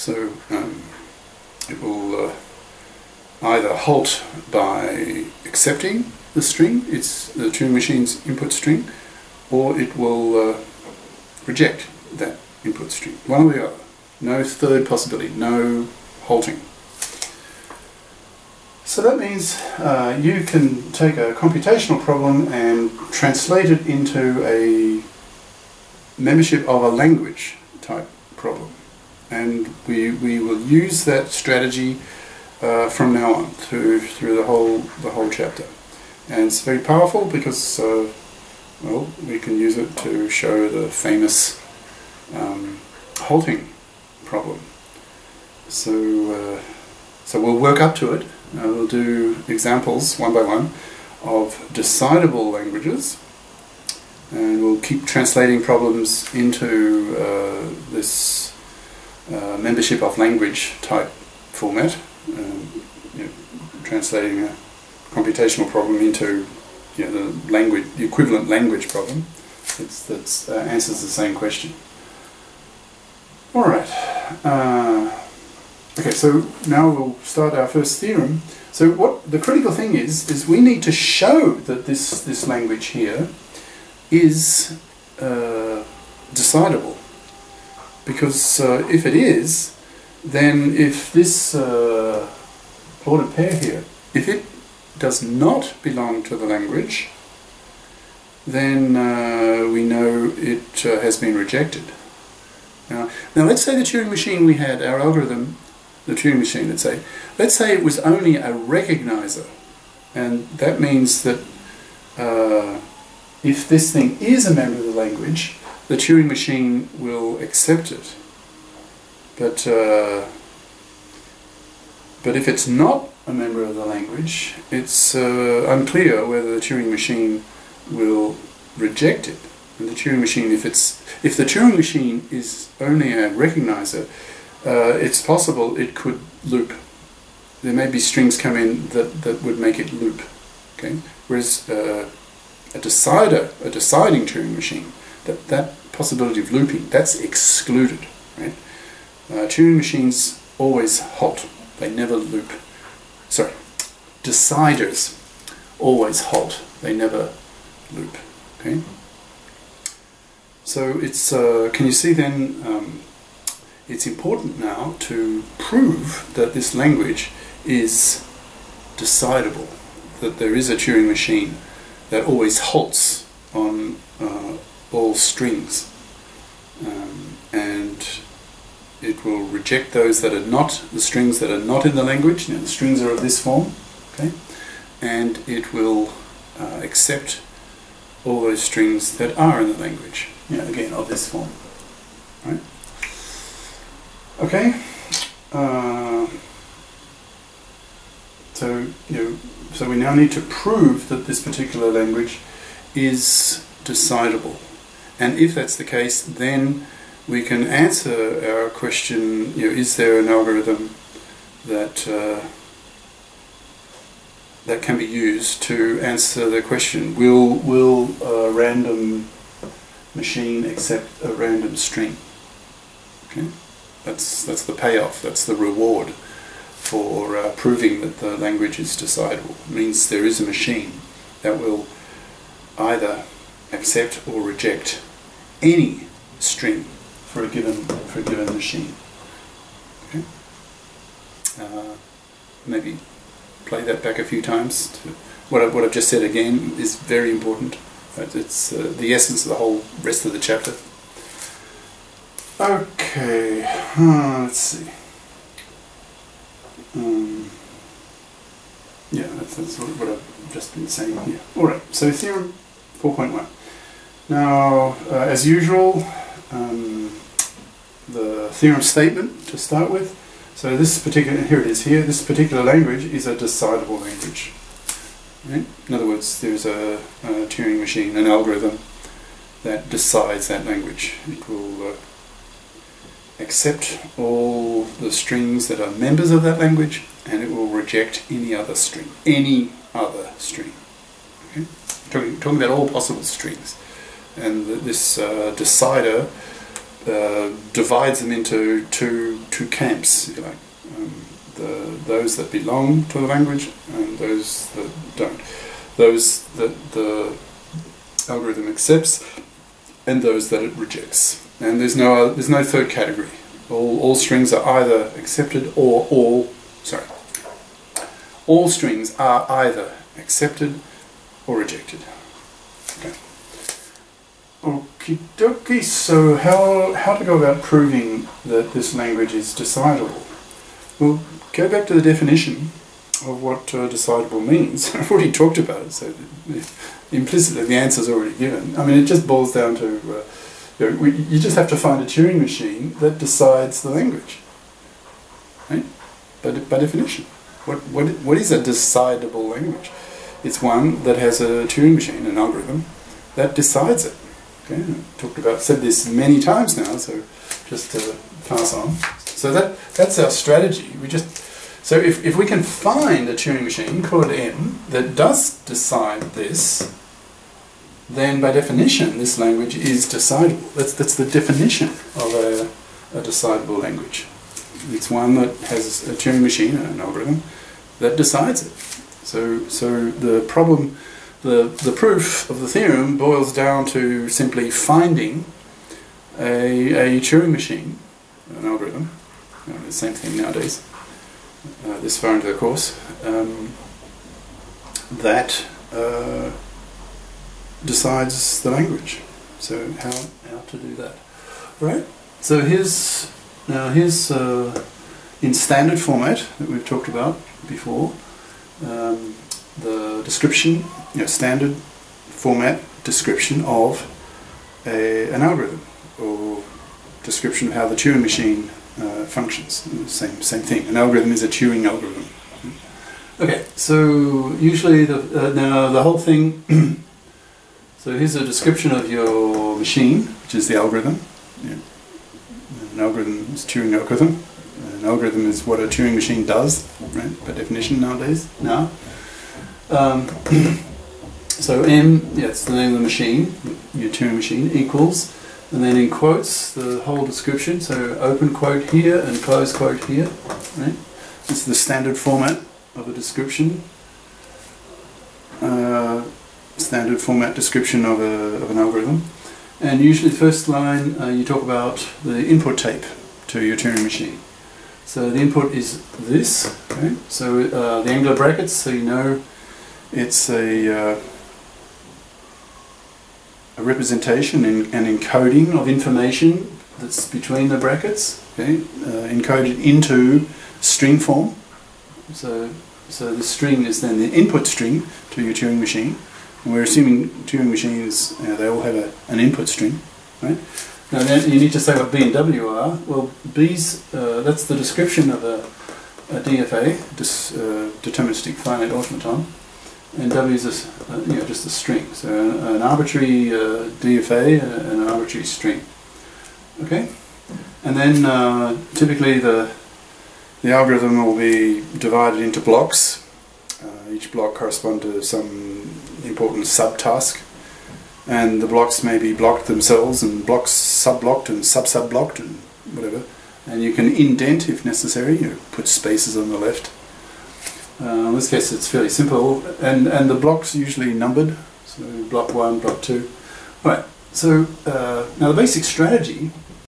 So it will either halt by accepting the string, it's the Turing machine's input string, or it will reject that input string. One or the other. No third possibility, no halting. So that means you can take a computational problem and translate it into a membership of a language type problem. And we will use that strategy from now on through the whole chapter. And it's very powerful because well, we can use it to show the famous halting problem. So we'll work up to it. We'll do examples one by one of decidable languages, and we'll keep translating problems into this membership of language type format, translating a computational problem into the equivalent language problem that answers the same question. All right. Okay, so now we'll start our first theorem. So what the critical thing is we need to show that this language here is decidable. Because if it is, then if this plotted pair here, if it does not belong to the language, then we know it has been rejected. Now let's say the Turing machine we had, our algorithm, the Turing machine, let's say it was only a recognizer, and that means that if this thing is a member of the language, the Turing machine will accept it. But if it's not a member of the language, it's unclear whether the Turing machine will reject it. And the Turing machine, if the Turing machine is only a recognizer, it's possible it could loop. There may be strings come in that would make it loop. Okay? Whereas a deciding Turing machine, that possibility of looping, that's excluded. Right? Turing machines always halt. They never loop. Sorry, deciders always halt. They never loop. Okay? So it's can you see then? It's important now to prove that this language is decidable, that there is a Turing machine that always halts on all strings, and it will reject those that are not, the strings that are not in the language. The strings are of this form, okay, and it will accept all those strings that are in the language, again of this form, right? Okay, so we now need to prove that this particular language is decidable, and if that's the case, then we can answer our question: is there an algorithm that that can be used to answer the question: will a random machine accept a random string? Okay. That's the payoff, that's the reward for proving that the language is decidable. It means there is a machine that will either accept or reject any string for a given machine. Okay? Maybe play that back a few times. What I've just said again is very important. It's the essence of the whole rest of the chapter. Okay, let's see. Yeah, that's what I've just been saying here. Alright, so theorem 4.1. Now, as usual, the theorem statement to start with. So this particular, here it is here, this particular language is a decidable language. Right? In other words, there's a Turing machine, an algorithm that decides that language. It will accept all the strings that are members of that language, and it will reject any other string. Any other string. Okay? Talking about all possible strings. And this decider divides them into two camps, if you like. Those that belong to the language and those that don't. Those that the algorithm accepts and those that it rejects. And there's no third category. All strings are either accepted or all strings are either accepted or rejected. Okay. Okie dokie. So how to go about proving that this language is decidable? Well, go back to the definition of what decidable means. I've already talked about it, so implicitly the answer's already given. I mean, it just boils down to you just have to find a Turing machine that decides the language, right? By definition. What is a decidable language? It's one that has a Turing machine, an algorithm, that decides it. Okay, said this many times now, so just to pass on. So that's our strategy. So if we can find a Turing machine, call it M, that does decide this, then by definition this language is decidable. That's the definition of a decidable language. It's one that has a Turing machine, an algorithm, that decides it. So the problem, the proof of the theorem boils down to simply finding a Turing machine, an algorithm, the same thing nowadays, this far into the course, that decides the language. So how to do that? Right. So here's in standard format that we've talked about before, the description, standard format description of an algorithm, or description of how the Turing machine functions. Same thing. An algorithm is a Turing algorithm. Okay, so usually now the whole thing. So here's a description of your machine, which is the algorithm. An algorithm is a Turing algorithm. An algorithm is what a Turing machine does, right? By definition nowadays. So M, it's the name of the machine, your Turing machine, equals, and then in quotes the whole description. So open quote here and close quote here, right? This is the standard format of a description. Standard format description of an algorithm. And usually the first line you talk about the input tape to your Turing machine. So the input is this, okay? So the angular brackets, so you know it's a representation and encoding of information that's between the brackets, okay? Encoded into string form. So the string is then the input string to your Turing machine. And we're assuming Turing machines, they all have an input string, right? Now then you need to say what B and W are. Well, B's, that's the description of a DFA, deterministic finite automaton, and W is just a string. So an arbitrary DFA and an arbitrary string. Okay, and then typically the algorithm will be divided into blocks. Each block corresponds to some important subtask, and the blocks may be blocked themselves, and blocks sub-blocked and sub-sub-blocked and whatever. And you can indent if necessary. Put spaces on the left. In this case, it's fairly simple, and the blocks are usually numbered. So block 1, block 2. Right. So now the basic strategy